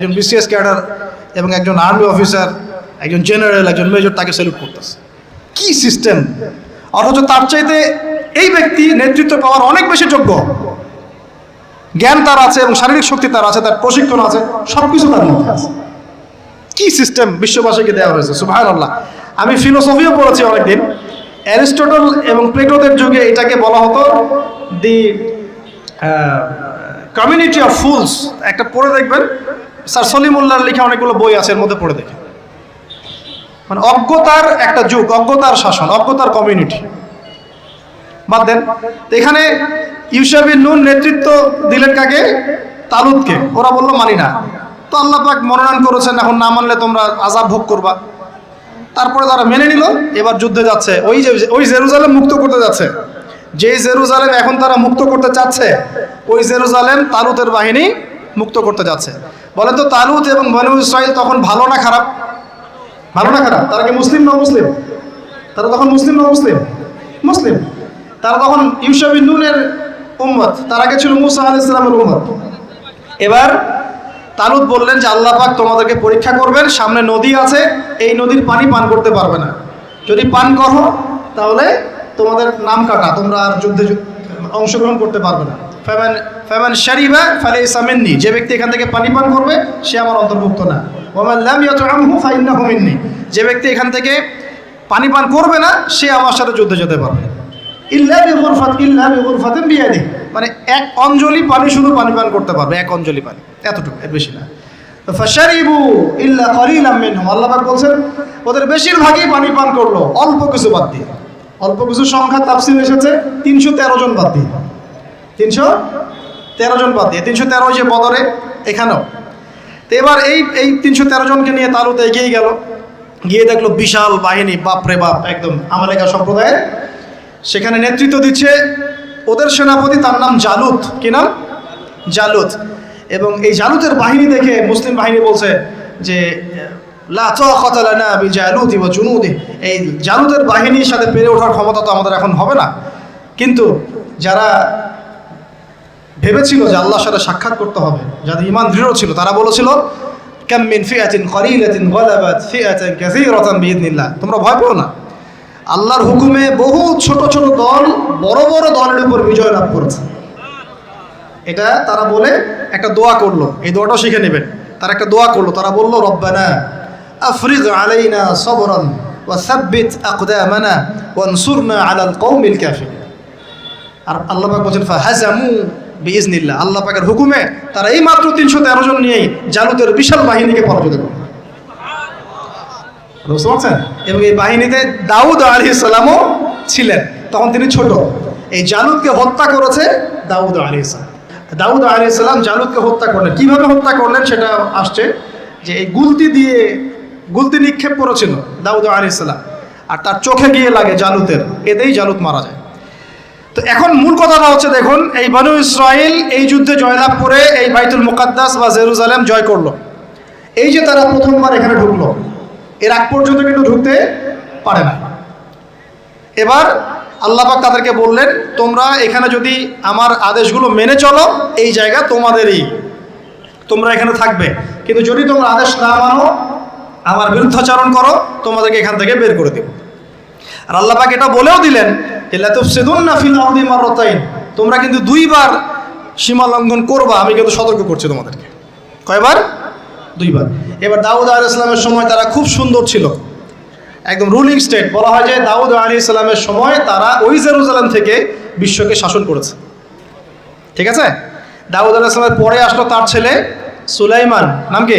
একজন BCS cadre এবং একজন আর্মি অফিসার, একজন জেনারেল, একজন মেজর তাকে স্যালুট করতেছে। কি সিস্টেম! অথচ তার চাইতে এই ব্যক্তি নেতৃত্ব পাওয়ার অনেক বেশি যোগ্য। জ্ঞান তার আছে এবং শারীরিক শক্তি তার আছে, তার প্রশিক্ষণ আছে, সবকিছু তার মধ্যে আছে। কি সিস্টেম বিশ্ববাসীকে দেওয়া হয়েছে! সুবহানাল্লাহ। আমি ফিলোসফিও পড়েছি অনেকদিন। অ্যারিস্টটল এবং প্লেটোদের যুগে এটাকে বলা হতো দি কমিউনিটি অফ ফুলস। একটা পড়ে দেখবেন, স্যার সলিমুল্লাহর লেখা অনেকগুলো বই আছে, এর মধ্যে পড়ে দেখেন। মানে অজ্ঞতার একটা যুগ, অজ্ঞতার শাসন, অজ্ঞতার কমিউনিটি। বাদ দেন, এখানে ইউশা বিন নুন নেতৃত্ব দিলেন কাকে? তালুতকে। ওরা বললো মানি না। তো আল্লাহ পাক মনোনয়ন করেছেন, এখন না মানলে তোমরা আযাব ভোগ করবা। তারপরে তারা মেনে নিল, এবার যুদ্ধে যাচ্ছে। ওই জেরুজালেম মুক্ত করতে যাচ্ছে। যেই জেরুজালেম এখন তারা মুক্ত করতে চাচ্ছে, ওই জেরুজালেম তালুতের বাহিনী মুক্ত করতে যাচ্ছে। বলেন তো, তালুত এবং বনু ইসরাইল তখন ভালো না খারাপ? ভালো না খারাপ? তারা কি মুসলিম না মুসলিম? তারা তখন মুসলিম না মুসলিম? মুসলিম। তারা তখন ইউশা বিন নুনের উম্মত, তার আগে ছিল মূসা আলাইহিস সালামের উম্মত। এবার তালুত বললেন যে আল্লাহ পাক তোমাদেরকে পরীক্ষা করবেন, সামনে নদী আছে, এই নদীর পানি পান করতে পারবে না। যদি পান করো তাহলে তোমাদের নাম কাটা, তোমরা আর যুদ্ধে অংশগ্রহণ করতে পারবে না। ফামান শারিবা ফালাইসা মিন্নি, যে ব্যক্তি এখান থেকে পানি পান করবে সে আমার অন্তর্ভুক্ত না। ওয়ামান লাম ইয়াতআমহু ফাইন্নাহু মিন্নি, যে ব্যক্তি এখান থেকে পানি পান করবে না সে আমার সাথে যুদ্ধে যেতে পারবে। ইল্লা বিগুরফাতিন বিয়াদি, মানে এক অঞ্জলি পানি শুধু পানি পান করতে পারবে, এক অঞ্জলি পানি, এতটুকু, এর বেশি না। ফাশারিবু ইল্লা কলিলাম মিনহুম, আল্লাহ পাক বলছেন ওদের বেশিরভাগই পানি পান করলো, অল্প কিছু বাদ দিয়ে। অল্প কিছু সংখ্যা তাফসীরে এসেছে 313 জন বাদ দিয়ে। 313 জন বাদ দিয়ে, 313 যে বদরে, এখানেও। তো এবার এই 313 জনকে নিয়ে তালুত এগিয়ে গেল, গিয়ে দেখলো বিশাল বাহিনী, বাপরে বাপ, একদম আমালেকা সম্প্রদায়ের। সেখানে নেতৃত্ব দিচ্ছে ওদের সেনাপতি, তার নাম জালুত। কি নাম? জালুত। এবং এই জালুতের বাহিনী দেখে মুসলিম বাহিনী বলছে যে লা তাকাতা লানা বিজালুতি ওয়া জুনুদি, এই জালুতের বাহিনীর সাথে পেরে ওঠার ক্ষমতা তো আমাদের এখন হবে না। কিন্তু যারা ভেবেছিল যে আল্লাহর সাথে সাক্ষাৎ করতে হবে, যাদের ঈমান দৃঢ় ছিল, তারা বলেছিল কাম মিন ফিআতিন কলিলাতিন গালাবাত ফিআতান কাসীরাতান বিইذনিল্লাহ, তোমরা ভয় পেও না, আল্লাহর হুকুমে বহু ছোট ছোট দল বড় বড় দলের উপর বিজয় লাভ করেছে। এটা তারা বলে একটা দোয়া করলো, এই দোয়াটাও শিখে নেবেন। তারা একটা দোয়া করলো, তারা বললো রব্বানা আফরিগ আলাইনা সবরান ওয়া সাব্বিত আকদামানা ওয়ানসুরনা আলাল কওমিল কাফিরিন। আর আল্লাহ পাক বলেন ফাহাজামু বিইذনিল্লাহ, আল্লাহ পাকের হুকুমে তারা এই মাত্র 313 জন নিয়েই জালুতের বিশাল বাহিনীকে পরাজিত করল। বুঝতে পারছেন? এবং এই বাহিনীতে দাউদ আলাইহিস সালামও ছিলেন, তখন তিনি ছোট। এই জালুতকে হত্যা করেছে দাউদ আলাইহিস সালাম। দাউদ আলাইহিস সালাম জালুতকে হত্যা করলেন। কিভাবে হত্যা করলেন সেটা আসছে, যে এই গুলতি নিক্ষেপ করেছিল দাউদ আলাইহিস সালাম, আর তার চোখে গিয়ে লাগে জালুতের, এতেই জালুত মারা যায়। তো এখন মূল কথাটা হচ্ছে, দেখুন, এই বনু ইসরাইল এই যুদ্ধে জয়লাভ করে এই বাইতুল মুকাদ্দাস বা জেরুজালেম জয় করলো। এই যে তারা প্রথমবার এখানে ঢুকলো, এর আগ পর্যন্ত কিন্তু ঢুকতে পারে না। এবার আল্লাহ পাক তাদেরকে বললেন, তোমরা এখানে যদি আমার আদেশগুলো মেনে চলো, এই জায়গা তোমাদেরই, তোমরা এখানে থাকবে। কিন্তু যদি তোমরা আদেশ না মানো, আমার বিরুদ্ধাচরণ করো, তোমাদেরকে এখান থেকে বের করে দেব। আর আল্লাহ পাক এটা বলেও দিলেন, লা তুফসিদুন্না ফিল আরদি মাররাতাইন, তোমরা কিন্তু 2 বার সীমা লঙ্ঘন করবা, আমি কিন্তু সতর্ক করছি তোমাদেরকে। কয়বার? 2 বার। এবার দাউদ আলাইহিস সালামের সময় তারা খুব সুন্দর ছিল, একদম রুলিং স্টেট। বলা হয় যে দাউদ আলাইহিস সালামের সময় তারা ওই জেরুজালেম থেকে বিশ্বকে শাসন করেছে। ঠিক আছে? দাউদ আলাইহিস সালামের পরে আসলো তার ছেলে সুলাইমান, নাম কি?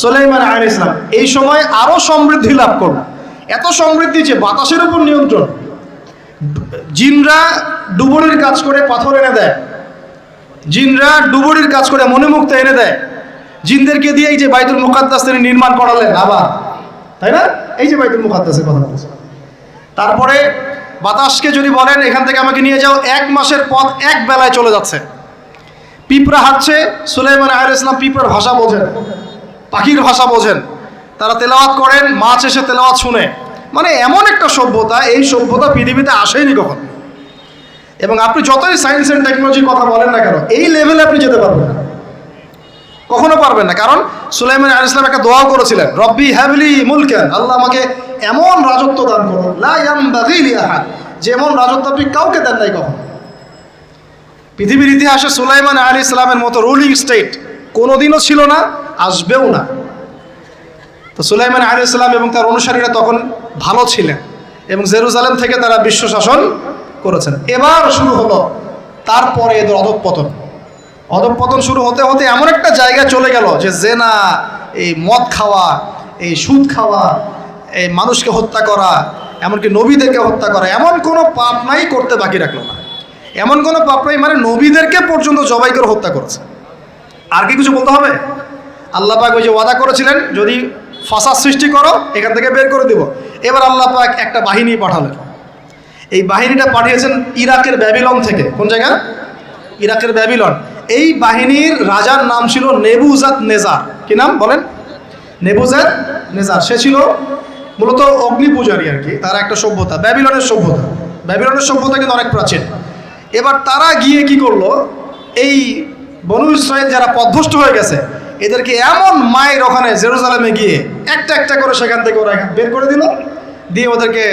সুলাইমান আলাইহিস সালাম। এই সময় আরো সমৃদ্ধি লাভ করলো, এত সমৃদ্ধি যে বাতাসের উপর নিয়ন্ত্রণ। জিনরা ডুবুরির কাজ করে পাথর এনে দেয়, জিনরা ডুবুরির কাজ করে মণিমুক্তা এনে দেয়। জিনদেরকে দিয়ে এই যে বাইতুল মুকাদ্দাস তিনি নির্মাণ করালেন আবার, তাই না? এই যে বাইতুল মুকাদ্দাসের কথা বলছে। তারপরে বাতাসকে যদি বলেন এখান থেকে আমাকে নিয়ে যাও, 1 মাসের পথ 1 বেলায় চলে যাচ্ছে। পিঁপড়া হাঁটছে, সুলাইমান আলাইহিস সালাম পিঁপড়ার ভাষা বোঝেন, পাখির ভাষা বোঝেন। তারা তেলাওয়াত করেন, মাছ এসে তেলাওয়াত শুনে। মানে এমন একটা সভ্যতা, এই সভ্যতা পৃথিবীতে আসেনি কখন। এবং আপনি যতই সায়েন্স অ্যান্ড টেকনোলজির কথা বলেন না কেন, এই লেভেলে আপনি যেতে পারবেন না। কখনো পারবেন না। কারণ সুলাইমান আলাইহিস সালাম একটা দোয়া করেছিলেন, রব্বি হাবলি মুলকান, আল্লাহ আমাকে এমন রাজত্ব দান করুন, লা ইয়ামবাগি লি আহাদ, যেমন রাজত্ব আপনি কাউকে দেন নাই কখনো। পৃথিবীর ইতিহাসে সুলাইমান আলাইহিস সালামের মতো রুলিং স্টেট কোনোদিনও ছিল না, আসবেও না। তো সুলাইমান আলাইহিস সালাম এবং তার অনুসারীরা তখন ভালো ছিলেন এবং জেরুজালেম থেকে তারা বিশ্ব শাসন করেছেন। এবার শুরু হলো তারপরে এদের অধঃপতন শুরু হতে হতে এমন একটা জায়গায় চলে গেল যে জেনা, এই মদ খাওয়া, এই সুদ খাওয়া, এই মানুষকে হত্যা করা, এমনকি নবীদেরকে হত্যা করা, এমন কোনো পাপ নাই করতে বাকি রাখলো না। এমন কোনো পাপ নাই মানে নবীদেরকে পর্যন্ত জবাই করে হত্যা করেছে। আর কি কিছু বলতে হবে? আল্লাহ পাক ওই যে ওয়াদা করেছিলেন, যদি ফাসাদ সৃষ্টি করো এখান থেকে বের করে দেব। এবার আল্লাহ পাক একটা বাহিনী পাঠালেন। এই বাহিনীটা পাঠিয়েছেন ইরাকের ব্যাবিলন থেকে। কোন জায়গা? ইরাকের ব্যাবিলন। এই বাহিনীর রাজার নাম ছিল নেবুজাদনেজার। কি নাম বলেন? নেবুজাদনেজার। সে ছিল মূলত অগ্নি পূজারী আর কি। তারা একটা সভ্যতা, ব্যাবিলনের সভ্যতা কিন্তু অনেক প্রাচীন। এবার তারা গিয়ে কি করলো, এই বনু ইসরাইল যারা পথভ্রষ্ট হয়ে গেছে এদেরকে এমন মায়ের ওখানে জেরুজালেমে গিয়ে একটা একটা করে সেখান থেকে ওরা বের করে দিল, দিয়ে ওদেরকে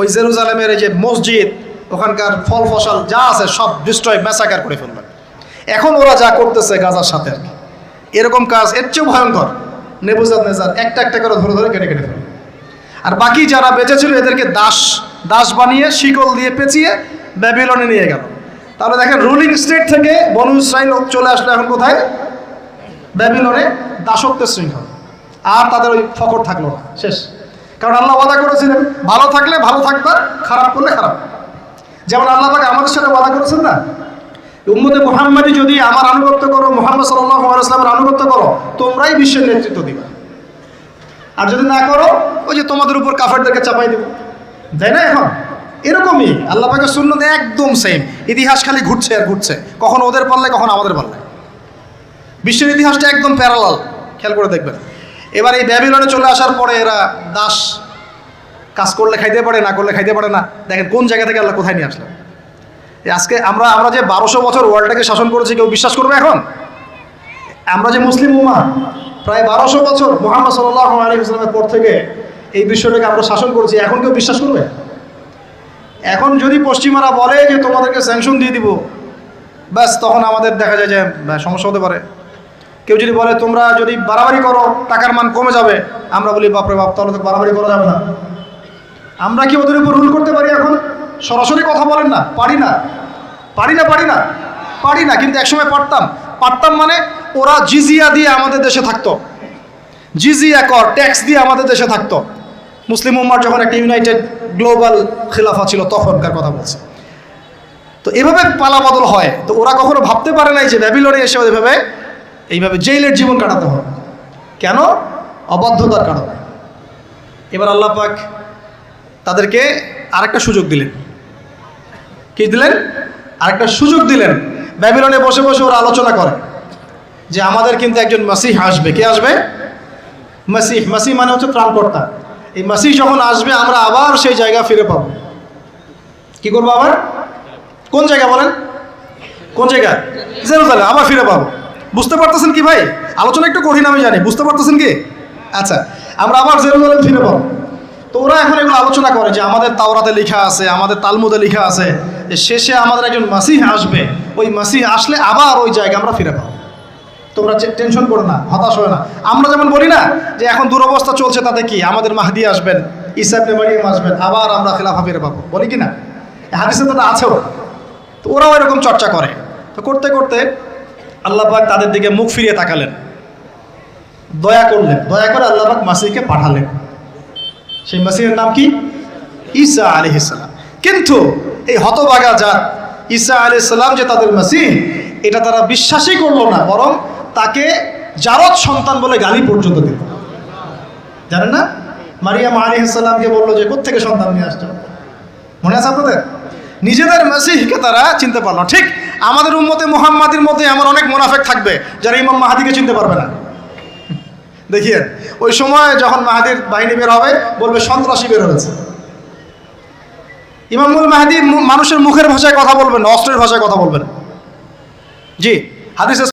ওই জেরুজালেমের এই যে মসজিদ, ওখানকার ফল ফসল যা আছে সব ডিস্ট্রয়, ম্যাসাকার করে ফেলবেন। এখন ওরা যা করতেছে গাজার সাথে এরকম কাজ এর চেয়েও ভয়ঙ্কর। নেবুজাদনেজার একটা একটা করে ধরে ধরে কেটে ফেলবে। আর বাকি যারা বেঁচে ছিল এদেরকে দাস বানিয়ে শিকল দিয়ে পেঁচিয়ে ব্যাবিলনে নিয়ে গেল। তাহলে দেখেন, রুলিং স্টেট থেকে বনু ইসরাইল চলে আসলো এখন কোথায়? ব্যাবিলনে, দাসত্বের শৃঙ্খল। আর তাদের ওই ফকর থাকলো না, শেষ। কারণ আল্লাহ ওয়াদা করেছিলেন, ভালো থাকলে ভালো থাকবা, খারাপ করলে খারাপ। যেমন আল্লাহ পাক আমাদের সাথে ওয়াদা করেছেন না, উম্মতে মুহাম্মাদি যদি আমার আনুগত্য করো, মুহাম্মদ সাল্লাল্লাহু আলাইহি ওয়াসাল্লামের আনুগত্য করো, তোমরাই বিশ্বের নেতৃত্ব দিবা। আর যদি না করো, ওই যে তোমাদের উপর কাফেরদেরকে চাপাই দেব, তাই না? এখন এরকমই আল্লাহ পাকের সুন্নাত একদম সেম। ইতিহাস খালি ঘুরছে আর ঘুরছে, কখনো ওদের পাল্লায় কখনো আমাদের পাল্লায়। বিশ্বের ইতিহাসটা একদম প্যারালাল, খেয়াল করে দেখবেন। এবার এই ব্যাবিলনে চলে আসার পরে এরা দাস, কাজ করলে খাইতে পারে, না করলে খাইতে পারে না। দেখেন কোন জায়গা থেকে আল্লাহ কোথায় নিয়ে আসলেন। আজকে আমরা যে 1200 বছর ওয়ার্ল্ডটাকে শাসন করেছি, কেউ বিশ্বাস করবে এখন? আমরা যে মুসলিম উম্মাহ, প্রায় 1200 বছর মুহাম্মদ সাল্লাল্লাহু আলাইহি ওয়াসাল্লামের পর থেকে এই বিশ্বটাকে আমরা শাসন করেছি, এখন কেউ বিশ্বাস করবে? এখন যদি পশ্চিমারা বলে যে তোমাদেরকে স্যাংশন দিয়ে দিব, ব্যাস তখন আমাদের দেখা যায় যে সমস্যা হতে পারে। কেউ যদি বলে তোমরা যদি বাড়াবাড়ি করো টাকার মান কমে যাবে, আমরা বলি বাপরে বাপ, তাহলে তো বাড়াবাড়ি করা যাবে না। আমরা কি ওদের উপর রুল করতে পারি? এখন সরাসরি কথা বলেন না, পারি না। কিন্তু একসময় পারতাম মানে ওরা জিজিয়া দিয়ে আমাদের দেশে থাকতো, জিজিয়া কর, ট্যাক্স দিয়ে আমাদের দেশে থাকতো। মুসলিম উম্মার যখন একটা ইউনাইটেড গ্লোবাল খিলাফা ছিল তখনকার কথা বলছে। তো এভাবে পালাবদল হয়। তো ওরা কখনো ভাবতে পারে নাই যে ব্যাবিলনে এসে এইভাবে জেলের জীবন কাটাতে হবে। কেন? অবাধ্যতার কারণে। এবার আল্লাহ পাক তাদেরকে আরেকটা সুযোগ দিলেন। কি দিলেন? আরেকটা সুযোগ দিলেন। ব্যাবিলনে বসে বসে ওরা আলোচনা করে যে আমাদের কিন্তু একজন মাসিহ আসবে। কে আসবে? মাসিহ মানে হচ্ছে ত্রাণকর্তা। এই মাসিহ যখন আসবে আমরা আবার সেই জায়গা ফিরে পাবো। কি করবো আবার? কোন জায়গা বলেন? কোন জায়গা? জেরুজালেম আবার ফিরে পাবো। বুঝতে পারতেছেন কি ভাই? আলোচনা একটু কঠিন আমি জানি, বুঝতে পারতেছেন কি? আচ্ছা, আমরা আবার জেরুজালেম ফিরে পাবো। তো ওরা এখন এগুলো আলোচনা করে যে আমাদের তাওরাতে লেখা আছে, আমাদের তালমুদে লেখা আছে যে শেষে আমাদের একজন মাসিহ আসবে, ওই মাসিহ আসলে আবার ওই জায়গা আমরা ফিরে পাবো। তোমরা টেনশন করো না, হতাশ হয় না। আমরা যেমন বলি না যে এখন দুরবস্থা চলছে, তাতে কি আমাদের মাহদি আসবেন, ঈসা ইবনে মারইয়াম আসবেন, আবার আমরা খেলাফা ফিরে পাবো, বলি কি না? হাদিসে তো আছেও। তো ওরাও এরকম চর্চা করে। তো করতে করতে আল্লাহ পাক তাদের দিকে মুখ ফিরিয়ে তাকালেন, দয়া করলেন, দয়া করে আল্লাহ পাক মাসিহকে পাঠালেন। সেই মাসিহের নাম কি? ঈসা আলাইহিস সালাম। কিন্তু এই হতভাগা জাত ঈসা আলাইহিস সালাম যে তাদের মাসিহ, এটা তারা বিশ্বাসই করলো না, বরং তাকে জারদ সন্তান বলে গালি পর্যন্ত দিল। জানেন না, মারিয়াম আলাইহিস সালামকে বললো যে কোত্থেকে সন্তান নিয়ে আসছো, মনে আছে আপনাদের? নিজেদের মাসিহকে তারা চিনতে পারলো। ঠিক আমাদের উম্মতে মুহাম্মাদির মধ্যে এমন অনেক মুনাফিক থাকবে যারা ইমাম মাহাদিকে চিনতে পারবে না। দেখিয়েন ওই সময় যখন মাহাদির বাহিনী বের হবে বলবে সন্ত্রাসী বের হয়েছে। ইমামুল মাহাদি মানুষের মুখের ভাষায় কথা বলবেন না, অস্ত্রের ভাষায় কথা বলবেন। জি, হাদিসে